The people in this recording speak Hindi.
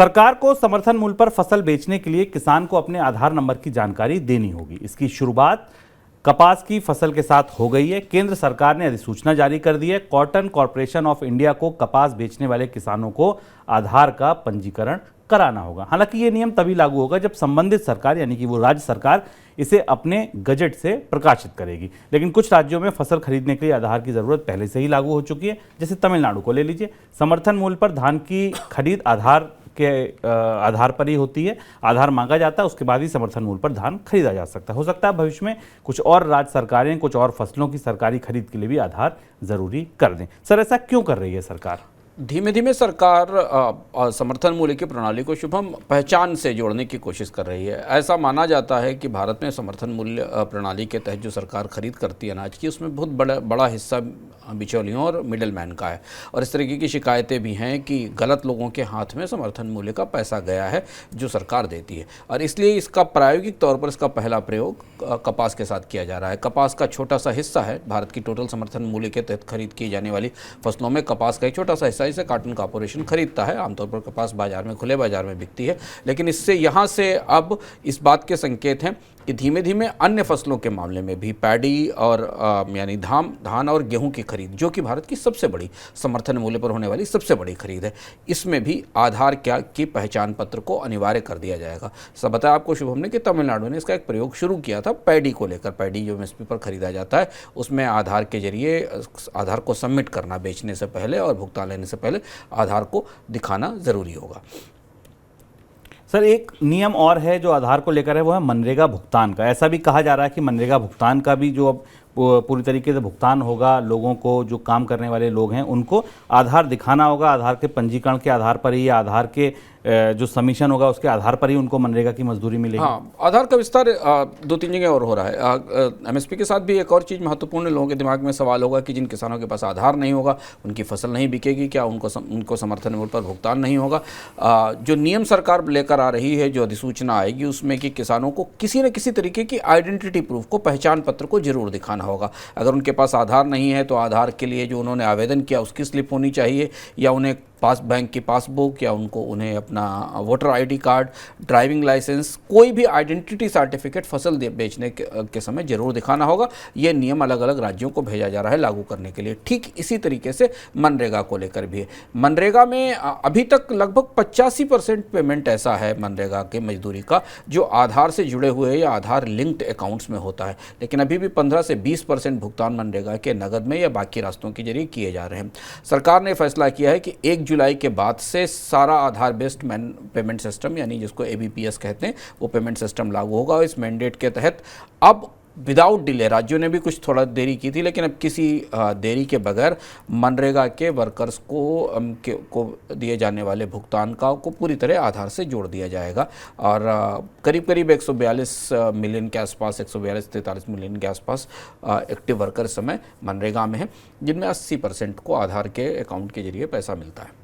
सरकार को समर्थन मूल्य पर फसल बेचने के लिए किसान को अपने आधार नंबर की जानकारी देनी होगी। इसकी शुरुआत कपास की फसल के साथ हो गई है। केंद्र सरकार ने अधिसूचना जारी कर दी है। कॉटन कॉर्पोरेशन ऑफ इंडिया को कपास बेचने वाले किसानों को आधार का पंजीकरण कराना होगा। हालांकि ये नियम तभी लागू होगा जब संबंधित सरकार यानी कि वो राज्य सरकार इसे अपने गजट से प्रकाशित करेगी। लेकिन कुछ राज्यों में फसल खरीदने के लिए आधार की जरूरत पहले से ही लागू हो चुकी है। जैसे तमिलनाडु को ले लीजिए, समर्थन मूल्य पर धान की खरीद आधार पर ही होती है। आधार मांगा जाता है, उसके बाद ही समर्थन मूल्य पर धान खरीदा जा सकता है। हो सकता है भविष्य में कुछ और राज्य सरकारें कुछ और फसलों की सरकारी खरीद के लिए भी आधार जरूरी कर दें। सर, ऐसा क्यों कर रही है सरकार? धीमे धीमे सरकार समर्थन मूल्य की प्रणाली को शुभम पहचान से जोड़ने की कोशिश कर रही है। ऐसा माना जाता है कि भारत में समर्थन मूल्य प्रणाली के तहत जो सरकार खरीद करती है अनाज की, उसमें बहुत बड़ा हिस्सा बिचौलियों और मिडल मैन का है। और इस तरीके की शिकायतें भी हैं कि गलत लोगों के हाथ में समर्थन मूल्य का पैसा गया है जो सरकार देती है। और इसलिए इसका प्रायोगिक तौर पर इसका पहला प्रयोग कपास के साथ किया जा रहा है। कपास का छोटा सा हिस्सा है भारत की टोटल समर्थन मूल्य के तहत खरीद की जाने वाली फसलों में। कपास का एक छोटा सा हिस्सा इसे कॉटन कॉर्पोरेशन खरीदता है। आमतौर पर कपास बाजार में, खुले बाजार में बिकती है। लेकिन इससे यहाँ से अब इस बात के संकेत हैं कि धीमे धीमे अन्य फसलों के मामले में भी पैडी और यानी धान और गेहूं की खरीद, जो कि भारत की सबसे बड़ी समर्थन मूल्य पर होने वाली सबसे बड़ी खरीद है, इसमें भी आधार की पहचान पत्र को अनिवार्य कर दिया जाएगा। सब बताया आपको शुभम ने कि तमिलनाडु ने इसका एक प्रयोग शुरू किया था पैडी को लेकर। पैडी जो एमएसपी पर खरीदा जाता है उसमें आधार के जरिए आधार को सबमिट करना, बेचने से पहले और भुगतान लेने से पहले आधार को दिखाना ज़रूरी होगा। सर, एक नियम और है जो आधार को लेकर है, वो है मनरेगा भुगतान का। ऐसा भी कहा जा रहा है कि मनरेगा भुगतान का भी जो अब पूरी तरीके से भुगतान होगा, लोगों को, जो काम करने वाले लोग हैं उनको आधार दिखाना होगा। आधार के पंजीकरण के आधार पर ही या आधार के जो सबमिशन होगा उसके आधार पर ही उनको मनरेगा की मजदूरी मिलेगी। हाँ, आधार का विस्तार 2-3 जगह और हो रहा है। एमएसपी के साथ भी एक और चीज़ महत्वपूर्ण, लोगों के दिमाग में सवाल होगा कि जिन किसानों के पास आधार नहीं होगा उनकी फसल नहीं बिकेगी क्या, उनको समर्थन मूल्य पर भुगतान नहीं होगा। जो नियम सरकार लेकर आ रही है, जो अधिसूचना आएगी उसमें कि किसानों को किसी न किसी तरीके की आइडेंटिटी प्रूफ को, पहचान पत्र को जरूर दिखाना होगा। अगर उनके पास आधार नहीं है तो आधार के लिए जो उन्होंने आवेदन किया उसकी स्लिप होनी चाहिए, या उन्हें बैंक की पासबुक, या उन्हें अपना voter ID card, driving license, कोई भी आइडेंटिटी सर्टिफिकेट फसल बेचने के समय जरूर दिखाना होगा। ये नियम अलग अलग राज्यों को भेजा जा रहा है लागू करने के लिए। ठीक इसी तरीके से मनरेगा को लेकर भी है। मनरेगा में अभी तक लगभग 85% पेमेंट ऐसा है मनरेगा के मजदूरी का जो आधार से जुड़े हुए या आधार लिंक्ड अकाउंट्स में होता है। लेकिन अभी भी 15 से 20% भुगतान मनरेगा के नगद में या बाकी रास्तों के जरिए किए जा रहे हैं। सरकार ने फैसला किया है कि 1 जुलाई के बाद से सारा आधार बेस्ड पेमेंट सिस्टम, यानी जिसको एबीपीएस कहते हैं, वो पेमेंट सिस्टम लागू होगा। इस मैंडेट के तहत अब विदाउट डिले, राज्यों ने भी कुछ थोड़ा देरी की थी, लेकिन अब किसी देरी के बगैर मनरेगा के वर्कर्स को दिए जाने वाले भुगतान को पूरी तरह आधार से जोड़ दिया जाएगा। और करीब करीब 142 मिलियन के आसपास, 142-43 मिलियन के आसपास एक्टिव वर्कर इस समय मनरेगा में हैं, जिनमें 80% को आधार के अकाउंट के जरिए पैसा मिलता है।